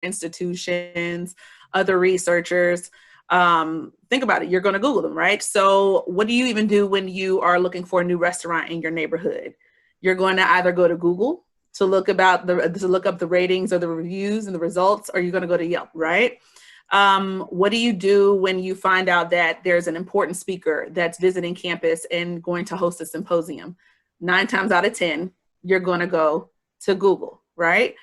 institutions, other researchers. Think about it, you're going to Google them, right? So what do you even do when you are looking for a new restaurant in your neighborhood? You're going to either go to Google to look up the ratings or the reviews and the results, or you're going to go to Yelp, right? What do you do when you find out that there's an important speaker that's visiting campus and going to host a symposium? 9 times out of 10, you're going to go to Google, right?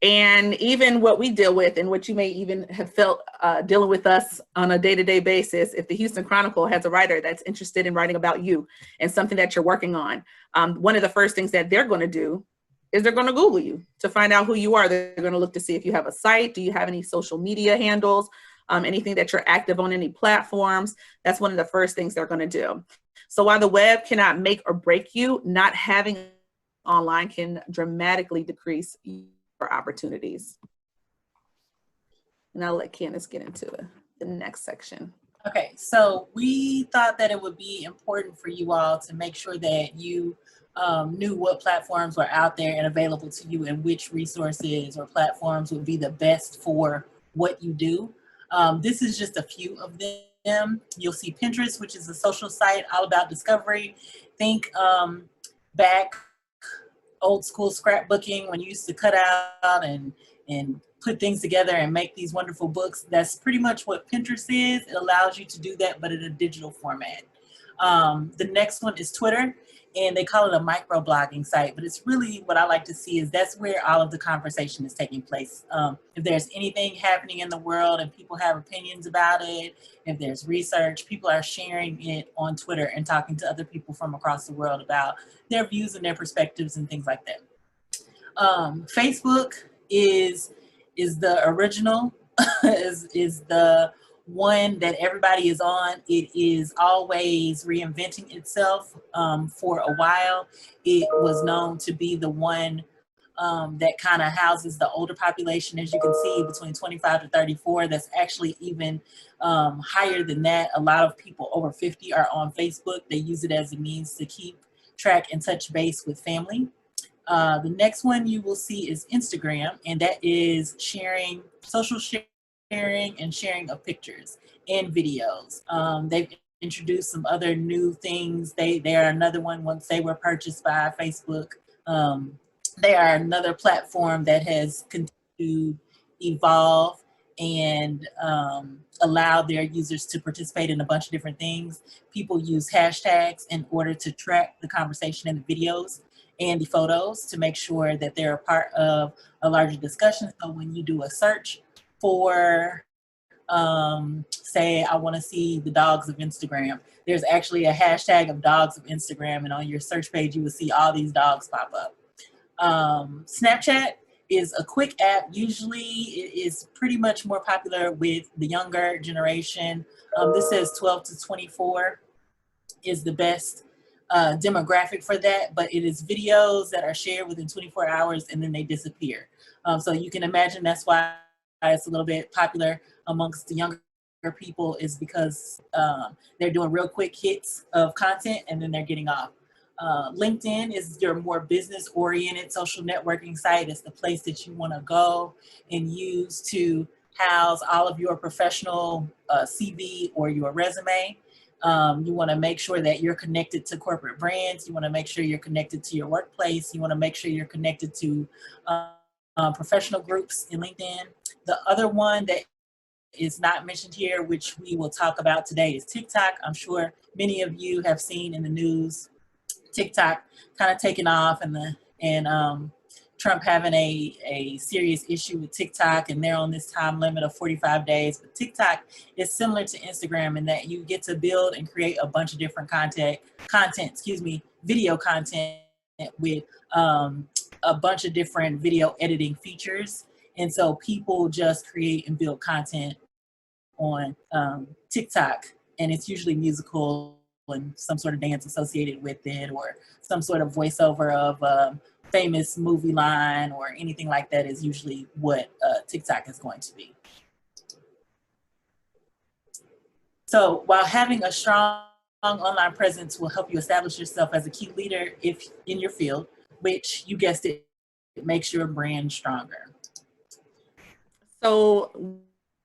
And even what we deal with, and what you may even have felt dealing with us on a day-to-day basis, if the Houston Chronicle has a writer that's interested in writing about you and something that you're working on, one of the first things that they're going to do is they're going to Google you to find out who you are. They're going to look to see if you have a site, do you have any social media handles, anything that you're active on any platforms. That's one of the first things they're going to do. So while the web cannot make or break you, not having online can dramatically decrease your opportunities. And I'll let Candace get into the next section. Okay, so we thought that it would be important for you all to make sure that you knew what platforms were out there and available to you, and which resources or platforms would be the best for what you do. This is just a few of them. You'll see Pinterest, which is a social site all about discovery. Think back old school scrapbooking, when you used to cut out and put things together and make these wonderful books. That's pretty much what Pinterest is. It allows you to do that, but in a digital format. The next one is Twitter, and they call it a microblogging site, but it's really, what I like to see is that's where all of the conversation is taking place. If there's anything happening in the world and people have opinions about it, if there's research, people are sharing it on Twitter and talking to other people from across the world about their views and their perspectives and things like that. Facebook is the original, is the one that everybody is on. It is always reinventing itself. For a while, it was known to be the one that kind of houses the older population, as you can see, between 25 to 34. That's actually even higher than that. A lot of people over 50 are on Facebook. They use it as a means to keep track and touch base with family. The next one you will see is Instagram, and that is social sharing and sharing of pictures and videos. They've introduced some other new things. They are another one once they were purchased by Facebook. They are another platform that has continued to evolve and allow their users to participate in a bunch of different things. People use hashtags in order to track the conversation and the videos and the photos to make sure that they're a part of a larger discussion. So when you do a search for, say, I want to see the dogs of Instagram, there's actually a hashtag of dogs of Instagram, and on your search page, you will see all these dogs pop up. Snapchat is a quick app. Usually it is pretty much more popular with the younger generation. This says 12 to 24 is the best demographic for that, but it is videos that are shared within 24 hours and then they disappear. So you can imagine that's why it's a little bit popular amongst the younger people, is because they're doing real quick hits of content and then they're getting off. LinkedIn is your more business-oriented social networking site. It's the place that you want to go and use to house all of your professional CV or your resume. You want to make sure that you're connected to corporate brands. You want to make sure you're connected to your workplace. You want to make sure you're connected to professional groups in LinkedIn. The other one that is not mentioned here, which we will talk about today, is TikTok. I'm sure many of you have seen in the news TikTok kind of taking off, and Trump having a serious issue with TikTok, and they're on this time limit of 45 days. But TikTok is similar to Instagram in that you get to build and create a bunch of different video content with a bunch of different video editing features. And so people just create and build content on TikTok, and it's usually musical and some sort of dance associated with it, or some sort of voiceover of a famous movie line or anything like that is usually what TikTok is going to be. So while having a strong online presence will help you establish yourself as a key leader in your field, which, you guessed it, makes your brand stronger. So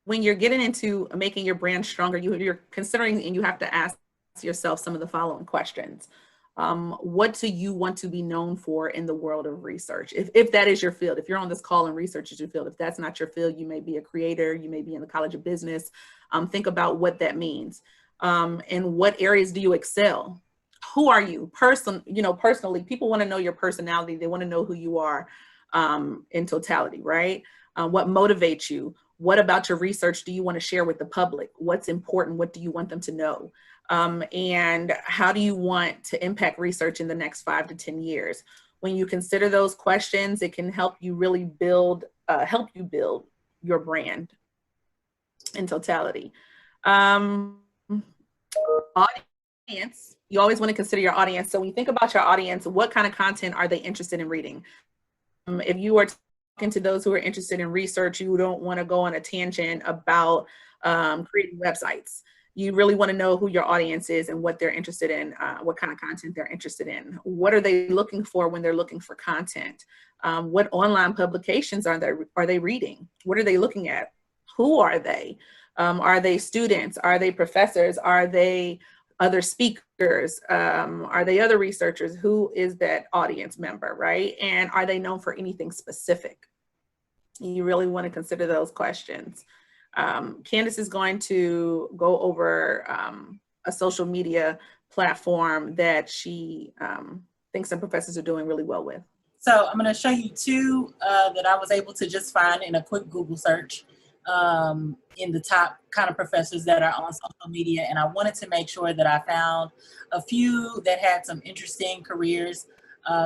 when you're getting into making your brand stronger, you're considering, and you have to ask yourself some of the following questions. What do you want to be known for in the world of research? If that is your field, if you're on this call and research is your field, if that's not your field, you may be a creator, you may be in the College of Business. Think about what that means. And what areas do you excel? Who are you? Personally, people want to know your personality. They want to know who you are in totality, right? What motivates you? What about your research do you want to share with the public? What's important? What do you want them to know? And how do you want to impact research in the next 5 to 10 years? When you consider those questions, it can help you really build your brand in totality. Audience, you always want to consider your audience. So when you think about your audience, what kind of content are they interested in reading? If you are talking to those who are interested in research, you don't want to go on a tangent about creating websites. You really want to know who your audience is and what they're interested in, what kind of content they're interested in. What are they looking for when they're looking for content? What online publications are they reading? What are they looking at? Who are they? Are they students? Are they professors? Are they other speakers? Are they other researchers? Who is that audience member, right? And are they known for anything specific? You really want to consider those questions. Candace is going to go over a social media platform that she thinks some professors are doing really well with. So I'm going to show you two that I was able to just find in a quick Google search in the top kind of professors that are on social media. And I wanted to make sure that I found a few that had some interesting careers.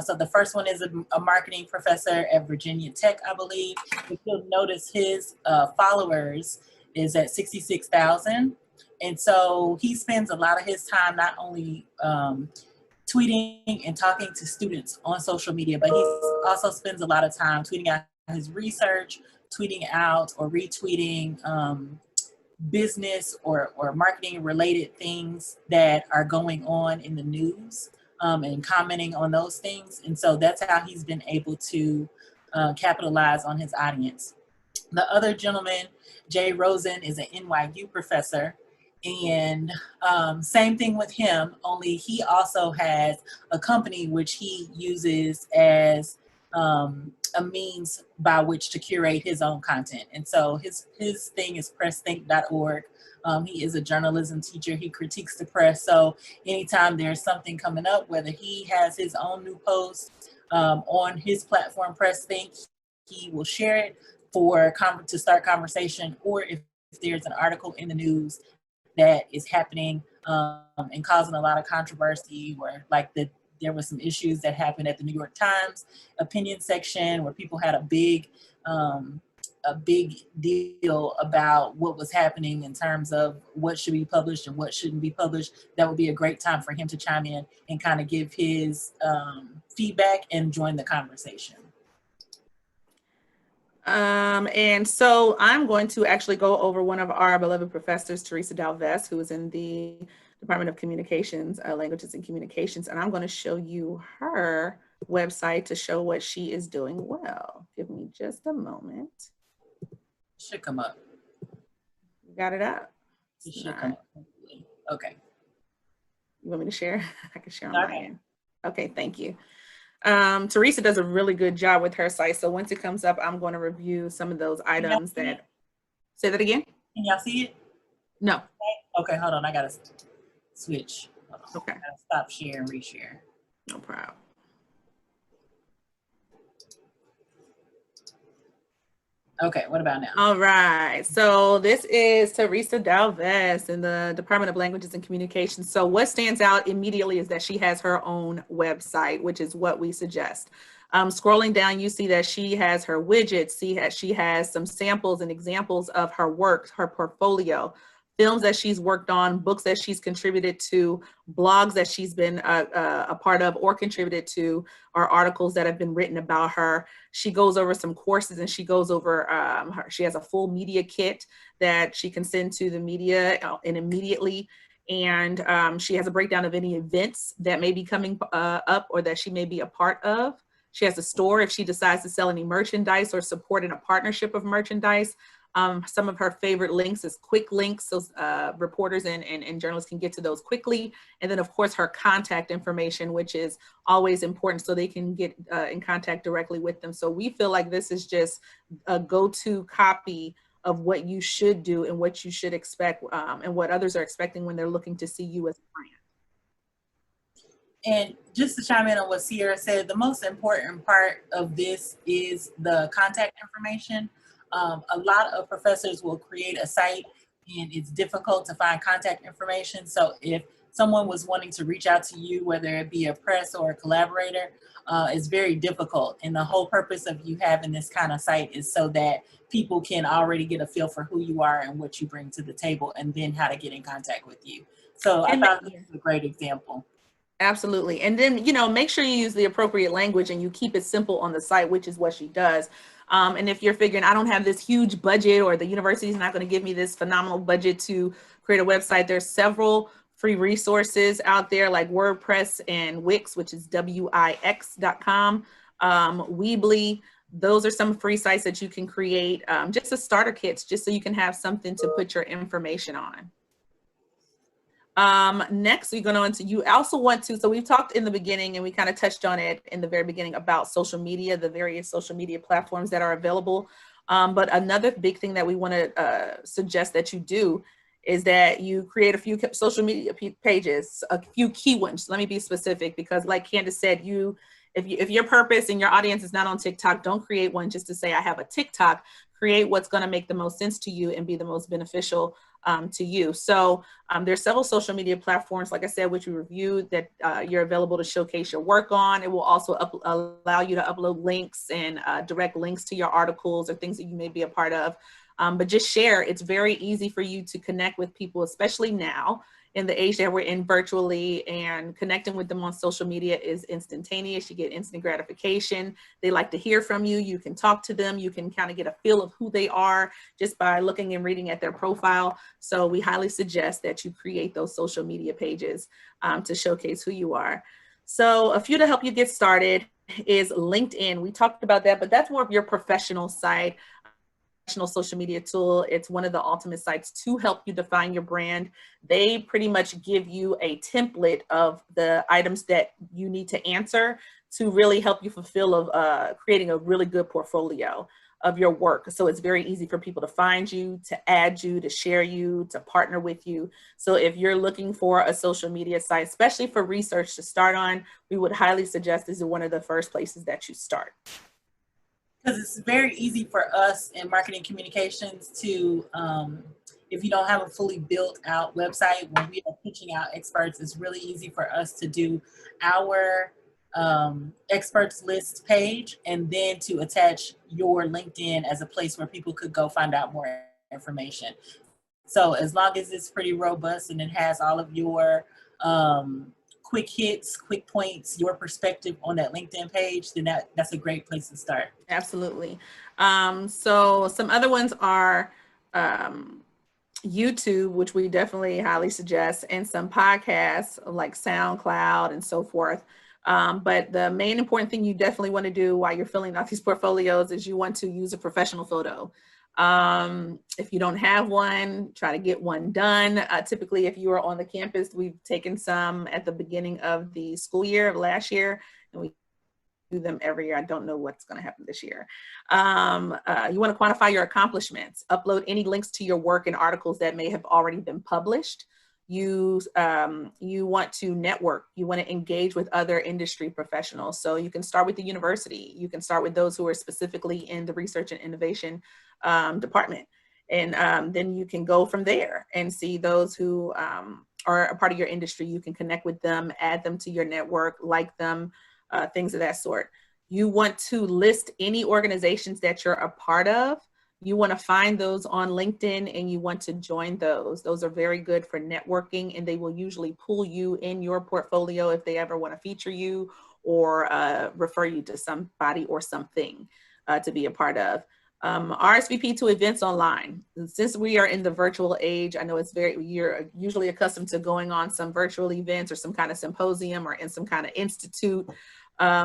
So the first one is a marketing professor at Virginia Tech, I believe. If you'll notice his followers is at 66,000. And so he spends a lot of his time not only tweeting and talking to students on social media, but he also spends a lot of time tweeting out his research, tweeting out or retweeting business or marketing related things that are going on in the news and commenting on those things. And so that's how he's been able to capitalize on his audience. The other gentleman, Jay Rosen, is an NYU professor. And same thing with him, only he also has a company which he uses as a means by which to curate his own content. And so his thing is pressthink.org. He is a journalism teacher. He critiques the press. So anytime there's something coming up, whether he has his own new post on his platform, PressThink, he will share it to start conversation, or if there's an article in the news that is happening and causing a lot of controversy, or like there were some issues that happened at the New York Times opinion section where people had a big deal about what was happening in terms of what should be published and what shouldn't be published. That would be a great time for him to chime in and kind of give his feedback and join the conversation. And so I'm going to actually go over one of our beloved professors, Teresa Dalves, who is in the Department of Communications, Languages and Communications, and I'm going to show you her website to show what she is doing well. Give me just a moment. Should come up. You got it up? It should come up. Okay. You want me to share? I can share on my end. Okay, thank you. Teresa does a really good job with her site. So once it comes up, I'm going to review some of those items that, say that again? Can y'all see it? No. Okay, hold on. I got to switch. Okay. I gotta stop share and reshare. No problem. Okay, what about now? All right. So this is Teresa Dalves in the Department of Languages and Communications. So what stands out immediately is that she has her own website, which is what we suggest. Scrolling down, you see that she has her widgets. She has some samples and examples of her work, her portfolio, films that she's worked on, books that she's contributed to, blogs that she's been a part of or contributed to, or articles that have been written about her. She goes over some courses, and she goes over, she has a full media kit that she can send to the media and immediately. And she has a breakdown of any events that may be coming up or that she may be a part of. She has a store if she decides to sell any merchandise or support in a partnership of merchandise. Some of her favorite links is quick links, so reporters and journalists can get to those quickly. And then of course her contact information, which is always important, so they can get in contact directly with them. So we feel like this is just a go-to copy of what you should do and what you should expect, and what others are expecting when they're looking to see you as a brand. And just to chime in on what Sierra said, the most important part of this is the contact information. A lot of professors will create a site and it's difficult to find contact information. So if someone was wanting to reach out to you, whether it be a press or a collaborator, it's very difficult. And the whole purpose of you having this kind of site is so that people can already get a feel for who you are and what you bring to the table, and then how to get in contact with you. So I thought this was a great example. Absolutely. And then, you know, make sure you use the appropriate language and you keep it simple on the site, which is what she does. And if you're figuring, I don't have this huge budget, or the university is not going to give me this phenomenal budget to create a website, there's several free resources out there like WordPress and Wix, which is Wix.com, Weebly. Those are some free sites that you can create, just as starter kits, just so you can have something to put your information on. Next, we're going on to, you also want to, so we've talked in the beginning and we kind of touched on it in the very beginning about social media, the various social media platforms that are available. But another big thing that we want to suggest that you do is that you create a few social media pages, a few key ones. Let me be specific, because like Candace said, if your purpose and your audience is not on TikTok, don't create one just to say I have a TikTok. Create what's going to make the most sense to you and be the most beneficial to you. So there's several social media platforms, like I said, which we reviewed, that you're available to showcase your work on. It will also allow you to upload links and direct links to your articles or things that you may be a part of. But just share. It's very easy for you to connect with people, especially now in the age that we're in virtually, and connecting with them on social media is instantaneous. You get instant gratification. They like to hear from you. You can talk to them. You can kind of get a feel of who they are just by looking and reading at their profile. So we highly suggest that you create those social media pages to showcase who you are. So a few to help you get started is LinkedIn. We talked about that, but that's more of your professional side. Social media tool. It's one of the ultimate sites to help you define your brand. They pretty much give you a template of the items that you need to answer to really help you fulfill creating a really good portfolio of your work. So it's very easy for people to find you, to add you, to share you, to partner with you. So if you're looking for a social media site, especially for research to start on, we would highly suggest this is one of the first places that you start. Because it's very easy for us in marketing communications to, if you don't have a fully built out website, when we are pitching out experts, it's really easy for us to do our experts list page and then to attach your LinkedIn as a place where people could go find out more information. So as long as it's pretty robust and it has all of your quick hits, quick points, your perspective on that LinkedIn page, then that's a great place to start. Absolutely. So some other ones are YouTube, which we definitely highly suggest, and some podcasts like Soundcloud and so forth. But the main important thing you definitely want to do while you're filling out these portfolios is you want to use a professional photo. If you don't have one, try to get one done. Typically, if you are on the campus, we've taken some at the beginning of the school year of last year, and we do them every year. I don't know what's going to happen this year. You want to quantify your accomplishments. Upload any links to your work and articles that may have already been published. You want to network. You want to engage with other industry professionals. So you can start with the university. You can start with those who are specifically in the research and innovation department. And then you can go from there and see those who are a part of your industry. You can connect with them, add them to your network, like them, things of that sort. You want to list any organizations that you're a part of. You want to find those on LinkedIn and you want to join those. Those are very good for networking, and they will usually pull you in your portfolio if they ever want to feature you or refer you to somebody or something to be a part of. RSVP to events online. Since we are in the virtual age, I know you're usually accustomed to going on some virtual events or some kind of symposium or in some kind of institute.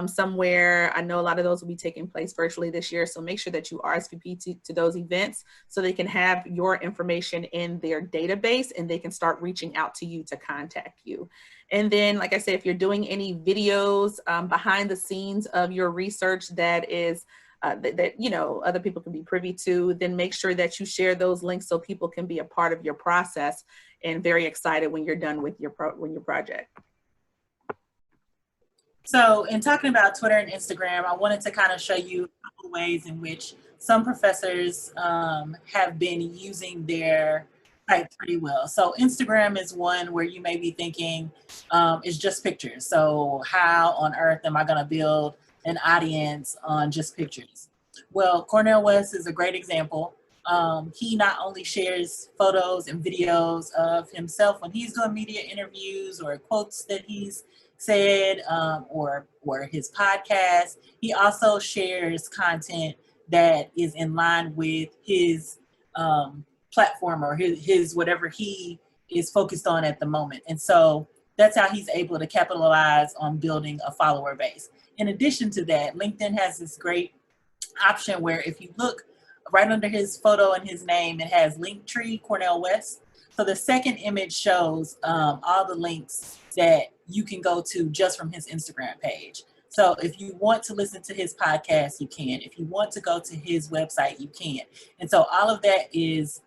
somewhere. I know a lot of those will be taking place virtually this year. So make sure that you RSVP to those events so they can have your information in their database and they can start reaching out to you to contact you. And then, like I said, if you're doing any videos behind the scenes of your research that is that you know other people can be privy to, then make sure that you share those links so people can be a part of your process and very excited when you're done with your project. So in talking about Twitter and Instagram, I wanted to kind of show you a couple of ways in which some professors have been using their site pretty well. So Instagram is one where you may be thinking it's just pictures. So how on earth am I going to build an audience on just pictures? Well, Cornel West is a great example. He not only shares photos and videos of himself when he's doing media interviews or quotes that he's said or his podcast, he also shares content that is in line with his platform or his whatever he is focused on at the moment. And so that's how he's able to capitalize on building a follower base. In addition to that, LinkedIn has this great option where if you look right under his photo and his name, it has Linktree Cornel West. So the second image shows all the links that you can go to just from his Instagram page. So if you want to listen to his podcast, you can. If you want to go to his website, you can. And so all of that is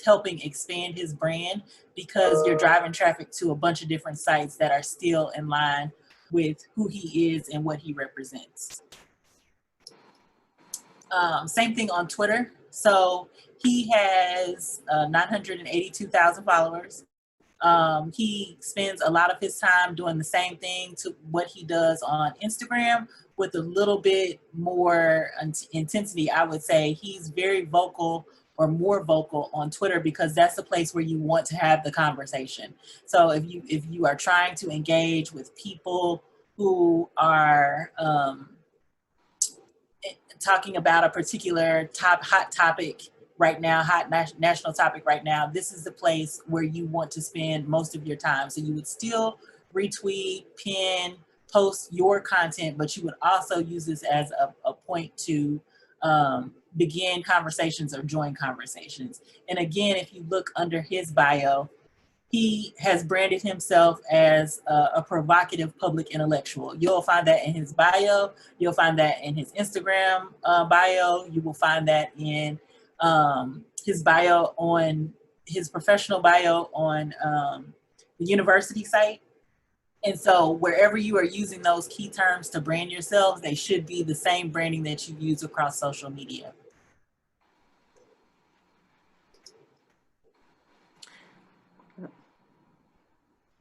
helping expand his brand because you're driving traffic to a bunch of different sites that are still in line with who he is and what he represents. Same thing on Twitter. So he has 982,000 followers. He spends a lot of his time doing the same thing to what he does on Instagram with a little bit more intensity, I would say. He's very vocal or more vocal on Twitter because that's the place where you want to have the conversation. So if you are trying to engage with people who are talking about a particular hot topic right now, hot national topic right now, this is the place where you want to spend most of your time. So you would still retweet, pin, post your content, but you would also use this as a point to begin conversations or join conversations. And again, if you look under his bio, he has branded himself as a provocative public intellectual. You'll find that in his bio. You'll find that in his Instagram bio. You will find that in his bio on his professional bio on the university site. And so wherever you are using those key terms to brand yourselves, they should be the same branding that you use across social media.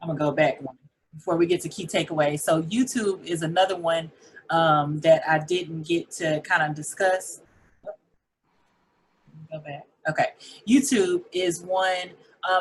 I'm gonna go back one before we get to key takeaways. So YouTube is another one that I didn't get to kind of discuss. Go back. Okay, YouTube is one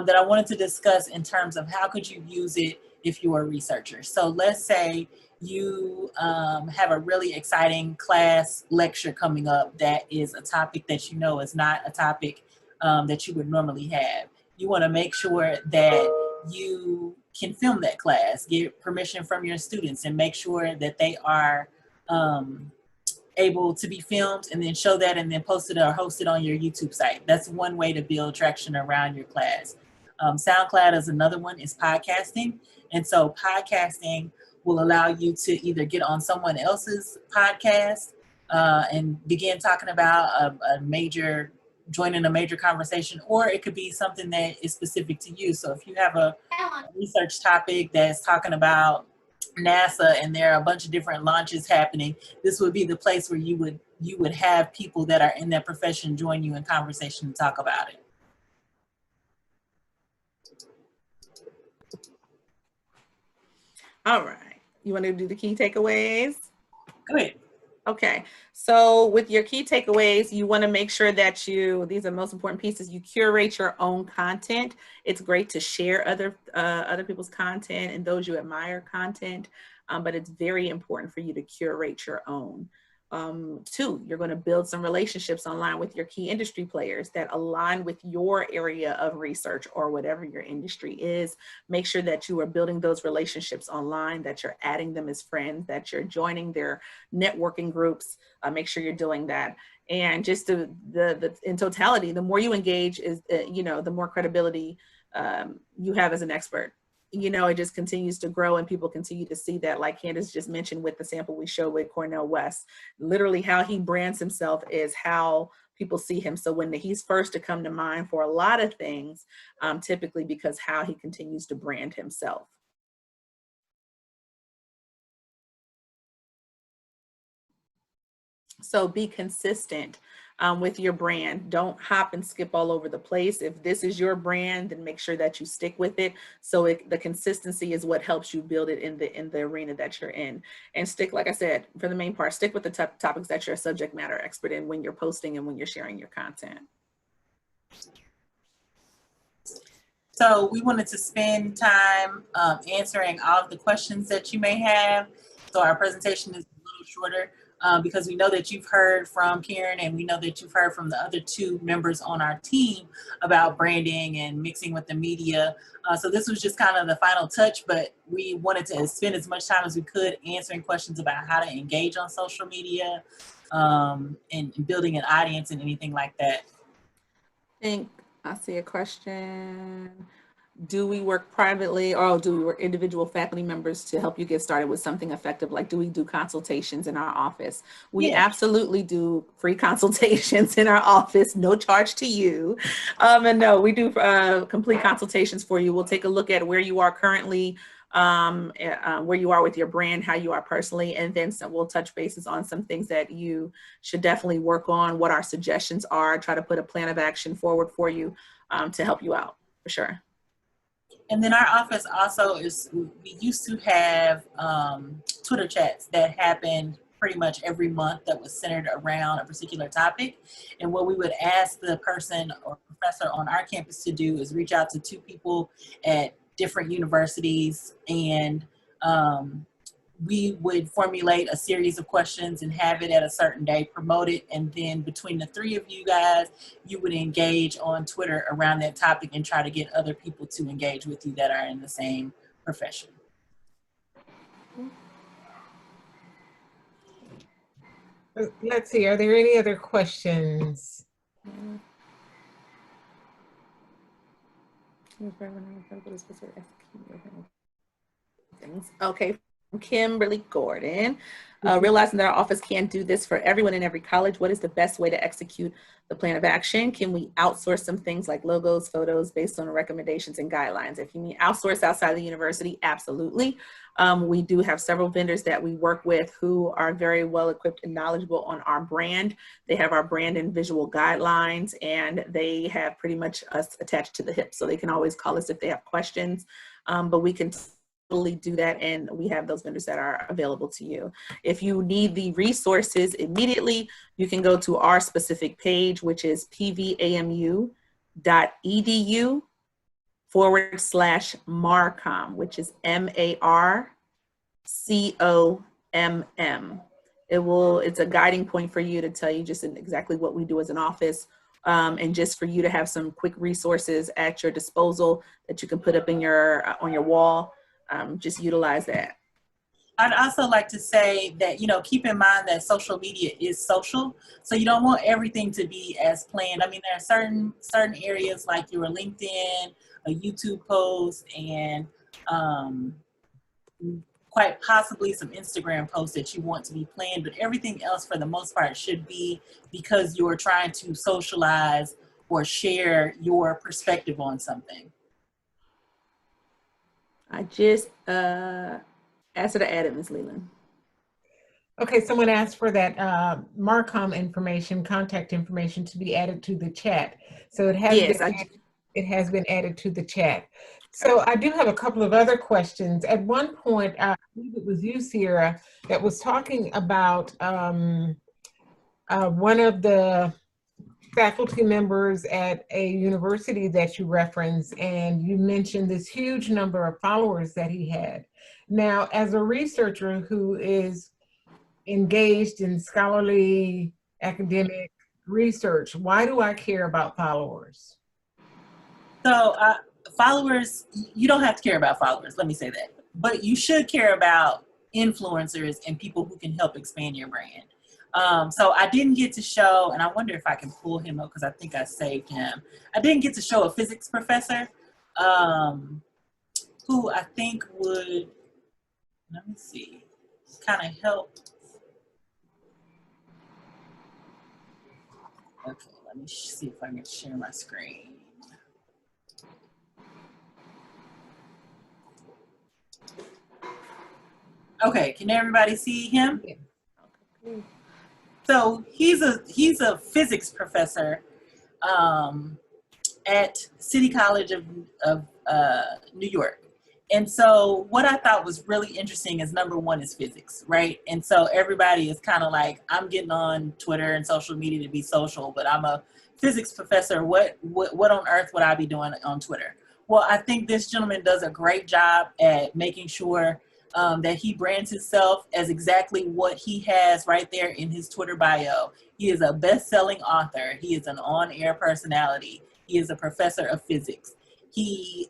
that I wanted to discuss in terms of how could you use it if you are a researcher. So let's say you have a really exciting class lecture coming up that is a topic that you know is not a topic that you would normally have. You want to make sure that you can film that class, get permission from your students, and make sure that they are able to be filmed, and then show that and then post it or host it on your YouTube site. That's one way to build traction around your class. Soundcloud is another one, is podcasting. And so podcasting will allow you to either get on someone else's podcast and begin talking about joining a major conversation, or it could be something that is specific to you. So if you have a research topic that's talking about NASA and there are a bunch of different launches happening, this would be the place where you would have people that are in that profession join you in conversation and talk about it. All right. You want to do the key takeaways? Go ahead. Okay. So with your key takeaways, you want to make sure that these are the most important pieces, you curate your own content. It's great to share other people's content and those you admire content, but it's very important for you to curate your own. Two, you're going to build some relationships online with your key industry players that align with your area of research or whatever your industry is. Make sure that you are building those relationships online, that you're adding them as friends, that you're joining their networking groups. Make sure you're doing that. And just in totality, the more you engage is, the more credibility you have as an expert. It just continues to grow and people continue to see that, like Candace just mentioned with the sample we showed with Cornel West. Literally how he brands himself is how people see him. So when he's first to come to mind for a lot of things, typically because how he continues to brand himself. So be consistent with your brand. Don't hop and skip all over the place. If this is your brand, then make sure that you stick with it. So the consistency is what helps you build it in the arena that you're in. And stick, like I said, for the main part, stick with the topics that you're a subject matter expert in when you're posting and when you're sharing your content. So we wanted to spend time answering all of the questions that you may have. So our presentation is a little shorter. Because we know that you've heard from Karen and we know that you've heard from the other two members on our team about branding and mixing with the media. So this was just kind of the final touch, but we wanted to spend as much time as we could answering questions about how to engage on social media and building an audience and anything like that. I see a question. Do we work privately or do we work individual faculty members to help you get started with something effective? Like, do we do consultations in our office? We absolutely do free consultations in our office, no charge to you. And no, we do complete consultations for you. We'll take a look at where you are currently, where you are with your brand, how you are personally, and then we'll touch bases on some things that you should definitely work on, what our suggestions are, try to put a plan of action forward for you to help you out, for sure. And then our office also we used to have Twitter chats that happened pretty much every month that was centered around a particular topic. And what we would ask the person or professor on our campus to do is reach out to two people at different universities, and we would formulate a series of questions and have it at a certain day, promote it, and then between the three of you guys, you would engage on Twitter around that topic and try to get other people to engage with you that are in the same profession. Let's see, are there any other questions? Okay. Kimberly Gordon, realizing that our office can't do this for everyone in every college, what is the best way to execute the plan of action? Can we outsource some things like logos, photos based on recommendations and guidelines? If you mean outsource outside the university, absolutely. We do have several vendors that we work with who are very well equipped and knowledgeable on our brand. They have our brand and visual guidelines, and they have pretty much us attached to the hip. So they can always call us if they have questions, but we can do that, and we have those vendors that are available to you. If you need the resources immediately, you can go to our specific page, which is pvamu.edu/MARCOM, which is MARCOMM. It's a guiding point for you to tell you just exactly what we do as an office, and just for you to have some quick resources at your disposal that you can put up in on your wall. Just utilize that. I'd also like to say that, keep in mind that social media is social. So you don't want everything to be as planned. I mean, there are certain areas like your LinkedIn, a YouTube post, and quite possibly some Instagram posts that you want to be planned, but everything else for the most part should be because you're trying to socialize or share your perspective on something. I just asked her to add it, Ms. Leland. Okay, someone asked for that Marcom information, contact information, to be added to the chat. So it has been added to the chat. So I do have a couple of other questions. At one point, I believe it was you, Sierra, that was talking about one of the faculty members at a university that you referenced, and you mentioned this huge number of followers that he had. Now, as a researcher who is engaged in scholarly academic research, why do I care about followers? So followers, you don't have to care about followers, let me say that. But you should care about influencers and people who can help expand your brand. So I didn't get to show, and I wonder if I can pull him up because I think I saved him. I didn't get to show a physics professor who I think would, let me see, kind of help. Okay, let me see if I can share my screen. Okay, can everybody see him? Yeah. So he's a physics professor at City College of New York. And so what I thought was really interesting is number one is physics, right? And so everybody is kind of like, I'm getting on Twitter and social media to be social, but I'm a physics professor. What on earth would I be doing on Twitter? Well, I think this gentleman does a great job at making sure that he brands himself as exactly what he has right there in his Twitter bio. He is a best-selling author. He is an on-air personality. He is a professor of physics. He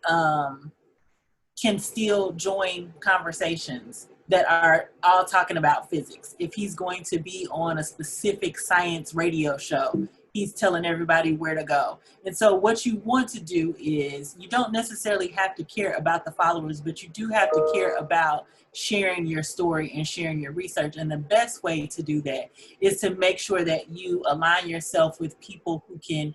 can still join conversations that are all talking about physics. If he's going to be on a specific science radio show, he's telling everybody where to go. And so what you want to do is, you don't necessarily have to care about the followers, but you do have to care about sharing your story and sharing your research. And the best way to do that is to make sure that you align yourself with people who can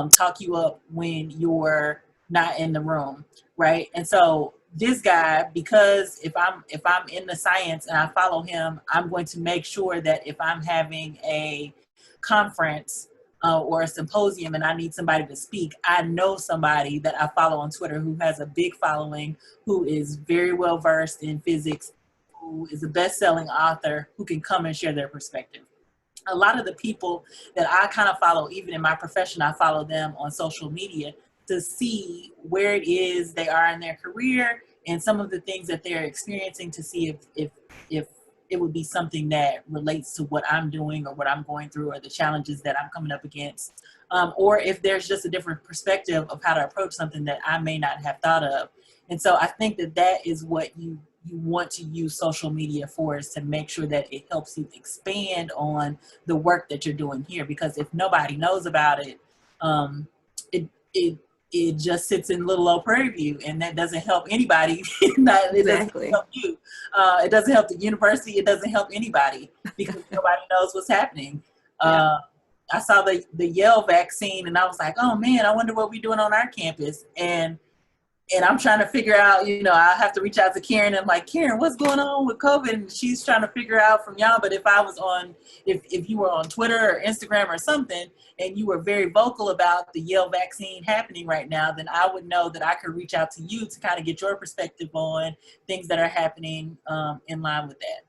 talk you up when you're not in the room, right? And so this guy, because if I'm in the science and I follow him, I'm going to make sure that if I'm having a conference or a symposium and I need somebody to speak, I know somebody that I follow on Twitter who has a big following, who is very well versed in physics, who is a best-selling author, who can come and share their perspective. A lot of the people that I kind of follow, even in my profession, I follow them on social media to see where it is they are in their career and some of the things that they're experiencing, to see if it would be something that relates to what I'm doing or what I'm going through or the challenges that I'm coming up against. Or if there's just a different perspective of how to approach something that I may not have thought of. And so I think that that is what you want to use social media for, is to make sure that it helps you expand on the work that you're doing here. Because if nobody knows about it, it just sits in little old Prairie View, and that doesn't help anybody. It doesn't help you. It doesn't help the university. It doesn't help anybody because nobody knows what's happening. I saw the Yale vaccine, and I was like, oh man, I wonder what we're doing on our campus. And I'm trying to figure out, I have to reach out to Karen. And I'm like, Karen, what's going on with COVID? And she's trying to figure out from y'all. But if you were on Twitter or Instagram or something, and you were very vocal about the Yale vaccine happening right now, then I would know that I could reach out to you to kind of get your perspective on things that are happening in line with that.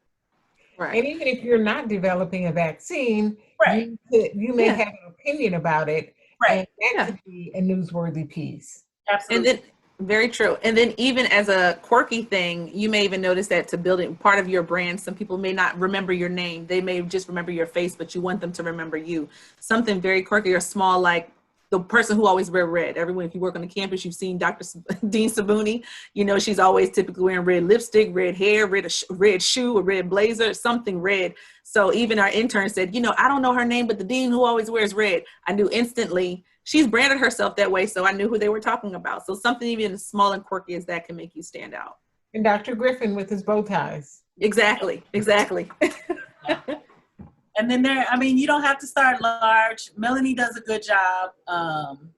Right. And even if you're not developing a vaccine, right, you may have an opinion about it. Right. And that could be a newsworthy piece. Absolutely. And then, very true. And then even as a quirky thing, you may even notice that to building part of your brand, some people may not remember your name. They may just remember your face, but you want them to remember you. Something very quirky or small, like the person who always wear red. Everyone, if you work on the campus, you've seen Dr. Dean Sabuni. She's always typically wearing red lipstick, red hair, red shoe, a red blazer, something red. So even our intern said, I don't know her name, but the dean who always wears red. I knew instantly. She's branded herself that way, so I knew who they were talking about. So something even as small and quirky as that can make you stand out. And Dr. Griffin with his bow ties. Exactly. And then you don't have to start large. Melanie does a good job.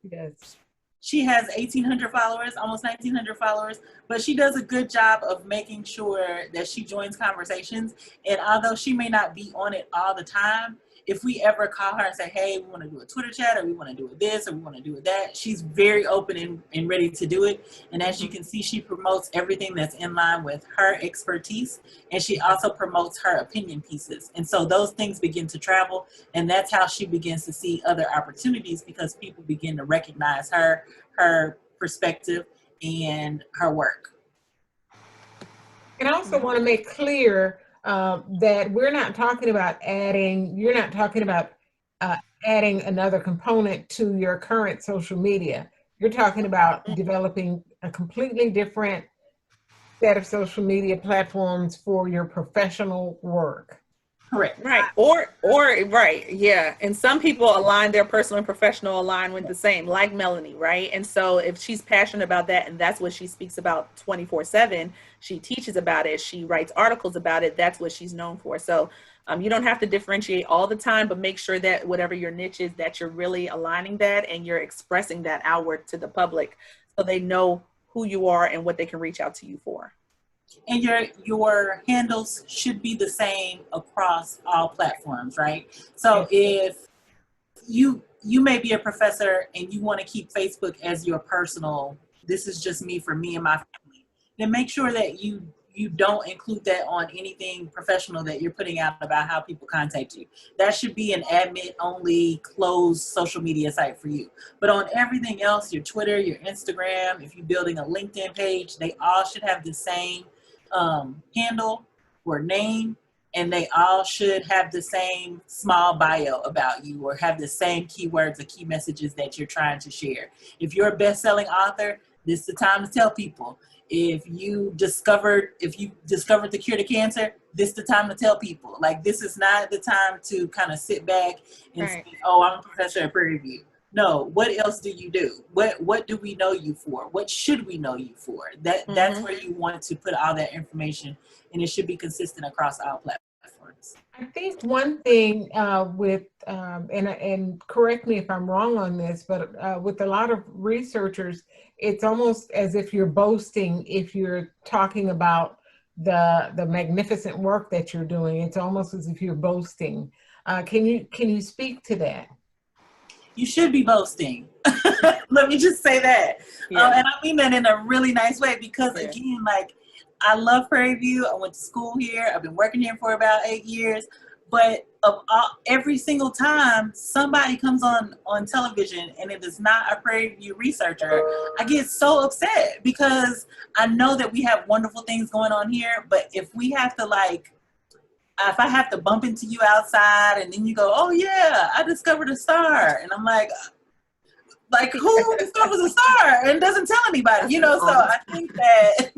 Yes. She has 1,800 followers, almost 1,900 followers, but she does a good job of making sure that she joins conversations. And although she may not be on it all the time, if we ever call her and say, hey, we want to do a Twitter chat, or we want to do this, or we want to do that, she's very open and ready to do it. And as you can see, she promotes everything that's in line with her expertise. And she also promotes her opinion pieces. And so those things begin to travel. And that's how she begins to see other opportunities, because people begin to recognize her perspective and her work. And I also want to make clear that we're not talking about adding, you're not talking about adding another component to your current social media. You're talking about developing a completely different set of social media platforms for your professional work. Correct. Right. Or right. Yeah. And some people align their personal and professional alignment the same, like Melanie, right? And so if she's passionate about that and that's what she speaks about 24/7, she teaches about it, she writes articles about it, that's what she's known for. So you don't have to differentiate all the time, but make sure that whatever your niche is, that you're really aligning that and you're expressing that outward to the public so they know who you are and what they can reach out to you for. And your handles should be the same across all platforms, right? So if you may be a professor and you want to keep Facebook as your personal, this is just me for me and my family, then make sure that you don't include that on anything professional that you're putting out about how people contact you. That should be an admin only closed social media site for you. But on everything else, your Twitter, your Instagram, if you're building a LinkedIn page, they all should have the same handle or name, and they all should have the same small bio about you or have the same keywords or key messages that you're trying to share. If you're a best-selling author, this is the time to tell people. If you discovered the cure to cancer, this is the time to tell people. Like, this is not the time to kind of sit back and say, oh, I'm a professor at Prairie View. No, what else do you do? What do we know you for? What should we know you for? That's where you want to put all that information, and it should be consistent across all platforms. I think one thing with, and correct me if I'm wrong on this, but with a lot of researchers, it's almost as if you're boasting if you're talking about the magnificent work that you're doing. It's almost as if you're boasting. Can you speak to that? You should be boasting. Let me just say that. Yeah. And I mean that in a really nice way because, again, like, I love Prairie View. I went to school here. I've been working here for about 8 years. But every single time somebody comes on television and it is not a Prairie View researcher, I get so upset because I know that we have wonderful things going on here. But if we have to, like, if I have to bump into you outside and then you go, oh yeah, I discovered a star. And I'm like who discovers a star and doesn't tell anybody, you know? So I think that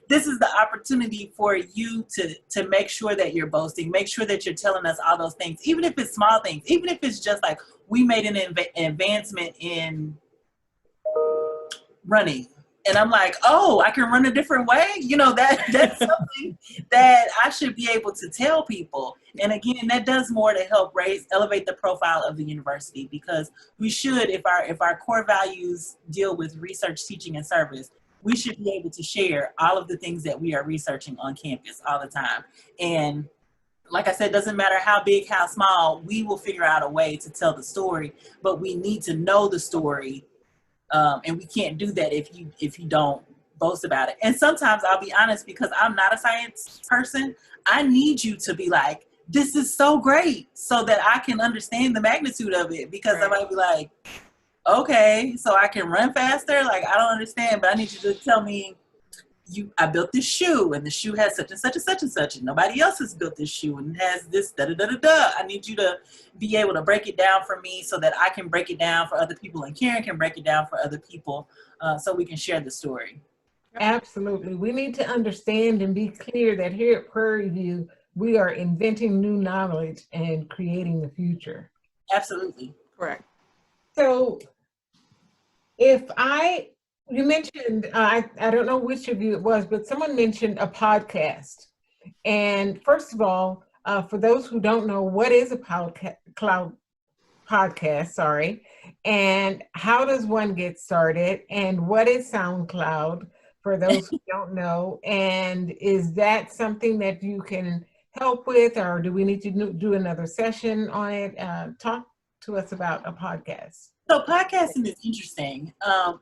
this is the opportunity for you to make sure that you're boasting, make sure that you're telling us all those things, even if it's small things, even if it's just like, we made an advancement in running. And I'm like, oh, I can run a different way? You know, that's something that I should be able to tell people. And again, that does more to help elevate the profile of the university, because we should, if our core values deal with research, teaching, and service, we should be able to share all of the things that we are researching on campus all the time. And like I said, doesn't matter how big, how small, we will figure out a way to tell the story, but we need to know the story. And we can't do that if you don't boast about it. And sometimes, I'll be honest, because I'm not a science person, I need you to be like, this is so great, so that I can understand the magnitude of it, because I might be like, okay, so I can run faster? Like, I don't understand, but I need you to tell me, I built this shoe, and the shoe has such and such and such and such, and nobody else has built this shoe, and it has this da-da-da-da-da. I need you to be able to break it down for me so that I can break it down for other people, and Karen can break it down for other people, so we can share the story. Absolutely. We need to understand and be clear that here at Prairie View, we are inventing new knowledge and creating the future. Absolutely. Correct. So you mentioned, I don't know which of you it was, but someone mentioned a podcast. And first of all, for those who don't know, what is a podcast, and how does one get started, and what is SoundCloud for those who don't know, and is that something that you can help with, or do we need to do another session on it? Talk to us about a podcast. So podcasting is interesting.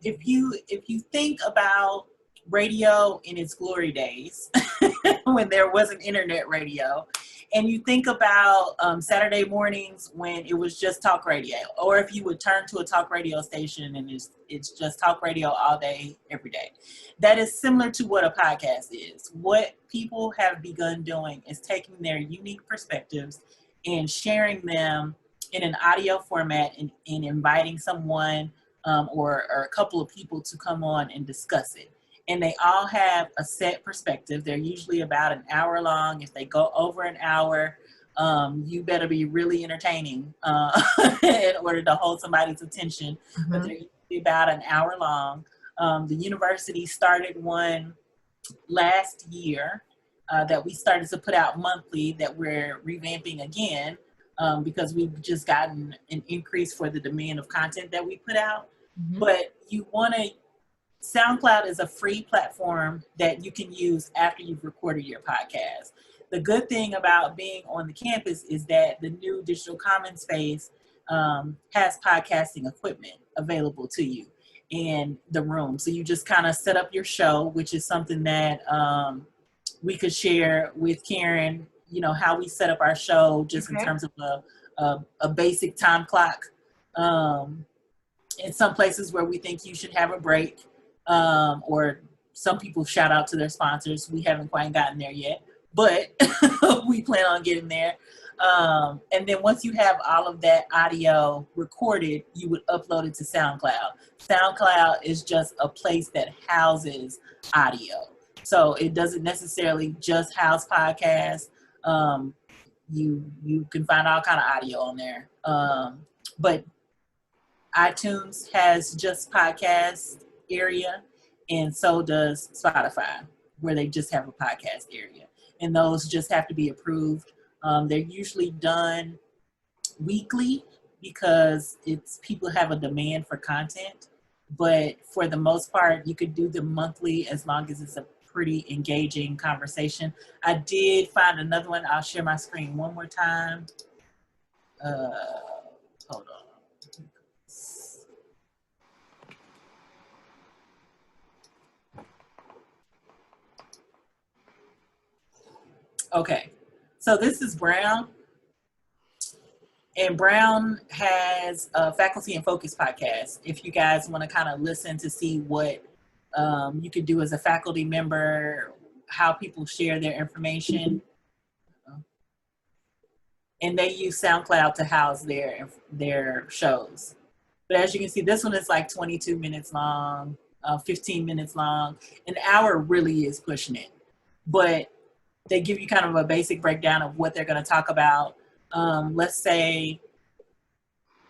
If you think about radio in its glory days, when there wasn't internet radio, And you think about Saturday mornings when it was just talk radio, or if you would turn to a talk radio station and it's just talk radio all day, every day. That is similar to what a podcast is. What people have begun doing is taking their unique perspectives and sharing them in an audio format and inviting someone or a couple of people to come on and discuss it. And they all have a set perspective. They're usually about an hour long. If they go over an hour, you better be really entertaining in order to hold somebody's attention. Mm-hmm. But they're usually about an hour long. The university started one last year that we started to put out monthly that we're revamping again because we've just gotten an increase for the demand of content that we put out. Mm-hmm. But you want to, SoundCloud is a free platform that you can use after you've recorded your podcast. The good thing about being on the campus is that the new Digital Commons space has podcasting equipment available to you in the room. So you just kind of set up your show, which is something that we could share with Karen, you know, how we set up our show just in terms of a basic time clock. In some places where we think you should have a break. Or some people shout out to their sponsors. We haven't quite gotten there yet, but we plan on getting there. And then once you have all of that audio recorded, you would upload it to SoundCloud. SoundCloud is just a place that houses audio. So it doesn't necessarily just house podcasts. You can find all kind of audio on there. But iTunes has just podcast area, and so does Spotify, where they just have a podcast area, and those just have to be approved. They're usually done weekly because people have a demand for content, but for the most part you could do them monthly as long as it's a pretty engaging conversation. I did find another one. I'll share my screen one more time. Hold on. Okay, so this is Brown, and Brown has a Faculty in Focus podcast. If you guys want to kind of listen to see what you could do as a faculty member, how people share their information, and they use SoundCloud to house their shows. But as you can see, this one is like 22 minutes long, 15 minutes long. An hour really is pushing it, but they give you kind of a basic breakdown of what they're going to talk about. Let's say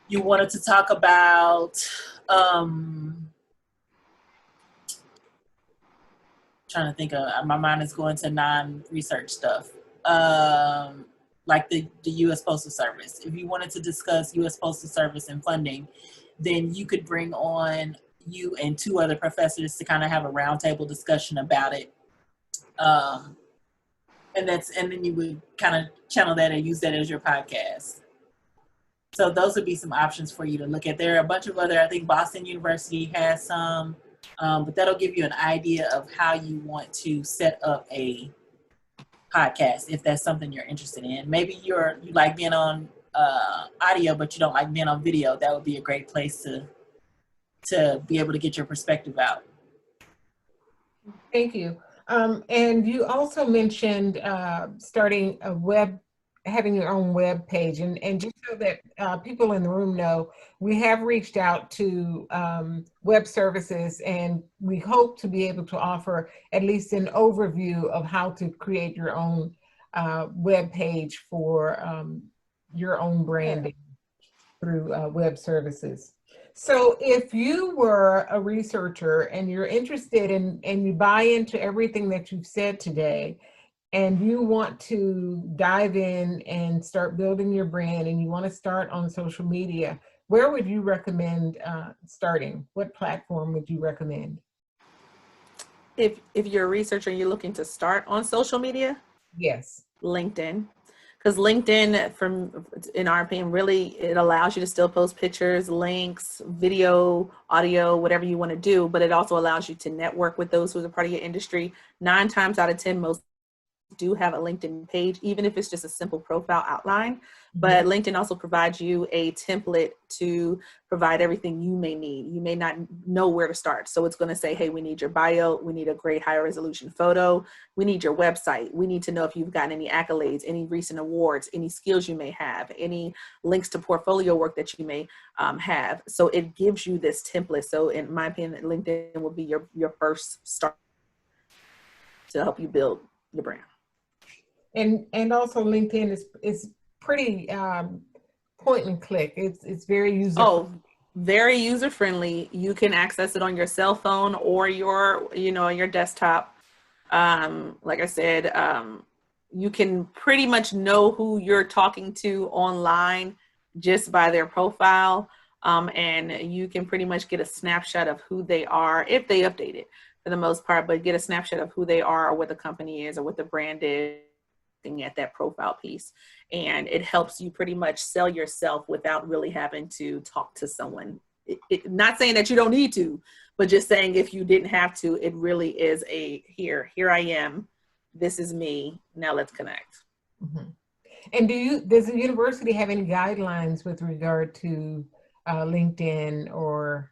you wanted to talk about, trying to think of, my mind is going to non-research stuff, like the U.S. Postal Service. If you wanted to discuss U.S. Postal Service and funding, then you could bring on you and two other professors to kind of have a roundtable discussion about it. And then you would kind of channel that and use that as your podcast. So those would be some options for you to look at. There are a bunch of other, I think Boston University has some, but that'll give you an idea of how you want to set up a podcast if that's something you're interested in. Maybe you like being on audio, but you don't like being on video. That would be a great place to be able to get your perspective out. Thank you. And you also mentioned starting having your own web page. And just so that people in the room know, we have reached out to web services, and we hope to be able to offer at least an overview of how to create your own web page for your own branding through web services. So if you were a researcher and you're interested in, and you buy into everything that you've said today, and you want to dive in and start building your brand, and you want to start on social media, where would you recommend starting? What platform would you recommend? If you're a researcher and you're looking to start on social media? Yes. LinkedIn. Because LinkedIn, in our opinion, really, it allows you to still post pictures, links, video, audio, whatever you want to do, but it also allows you to network with those who are part of your industry. 9 times out of 10, most do have a LinkedIn page, even if it's just a simple profile outline. But LinkedIn also provides you a template to provide everything you may need. You may not know where to start. So it's going to say, hey, we need your bio. We need a great high resolution photo. We need your website. We need to know if you've gotten any accolades, any recent awards, any skills you may have, any links to portfolio work that you may have. So it gives you this template. So in my opinion, LinkedIn will be your first start to help you build your brand. And also LinkedIn is pretty point and click. It's very user very user friendly. You can access it on your cell phone or your desktop. Like I said, you can pretty much know who you're talking to online just by their profile, and you can pretty much get a snapshot of who they are if they update it for the most part, but get a snapshot of who they are or what the company is or what the brand is at that profile piece. And it helps you pretty much sell yourself without really having to talk to someone. Not saying that you don't need to, but just saying if you didn't have to, it really is here I am, this is me, now let's connect. Mm-hmm. And does the university have any guidelines with regard to LinkedIn or?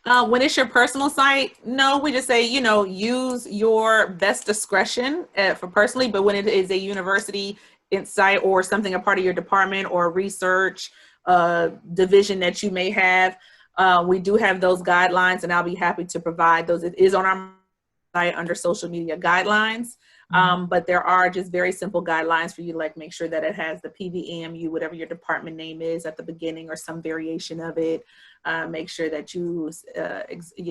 When it's your personal site, no, we just say, use your best discretion for personally, but when it is a university site or something, a part of your department or research division that you may have, we do have those guidelines, and I'll be happy to provide those. It is on our site under social media guidelines, but there are just very simple guidelines for you, like make sure that it has the PVAMU, whatever your department name is at the beginning or some variation of it. Make sure that you,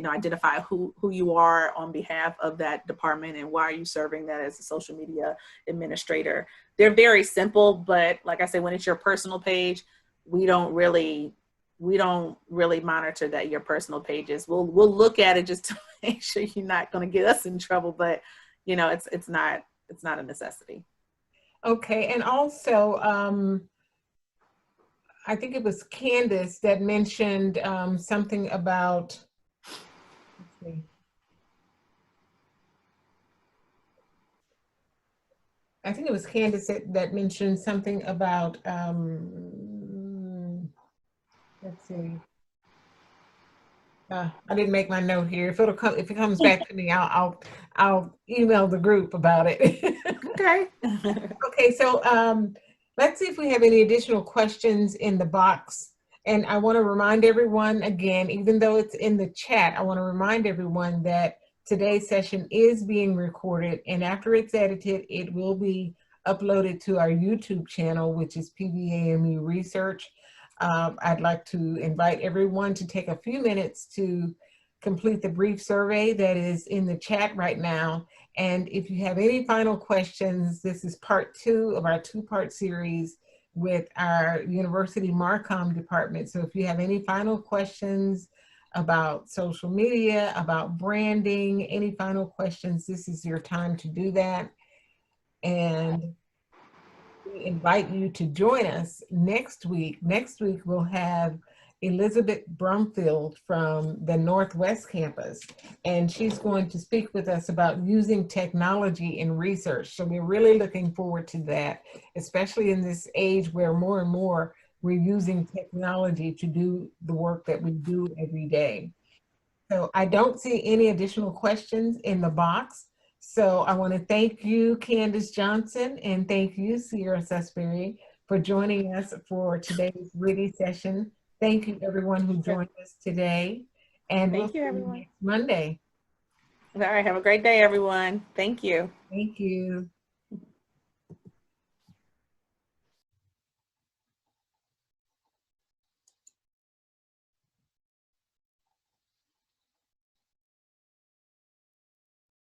identify who you are on behalf of that department and why are you serving that as a social media administrator. They're very simple, but like I said, when it's your personal page, we don't really monitor that your personal pages. We'll look at it just to make sure you're not going to get us in trouble, but it's not a necessity. Okay, and also, I think it was Candace that mentioned something about, let's see. I think it was Candace that mentioned something about, let's see. I didn't make my note here. If it comes back to me, I'll email the group about it. Okay. Okay, so let's see if we have any additional questions in the box. And I want to remind everyone again, even though it's in the chat, I want to remind everyone that today's session is being recorded, and after it's edited, it will be uploaded to our YouTube channel, which is PVAMU Research. I'd like to invite everyone to take a few minutes to complete the brief survey that is in the chat right now. And if you have any final questions, this is part 2 of our 2-part series with our University Marcom department. So if you have any final questions about social media, about branding, any final questions, this is your time to do that. And we invite you to join us next week. Next week, we'll have Elizabeth Brumfield from the Northwest campus, and she's going to speak with us about using technology in research. So we're really looking forward to that, especially in this age where more and more we're using technology to do the work that we do every day. So I don't see any additional questions in the box. So I want to thank you, Candace Johnson, and thank you, Sierra Sesbury, for joining us for today's RITI session. Thank you, everyone who joined us today. And thank you, everyone. Next Monday. All right. Have a great day, everyone. Thank you. Thank you.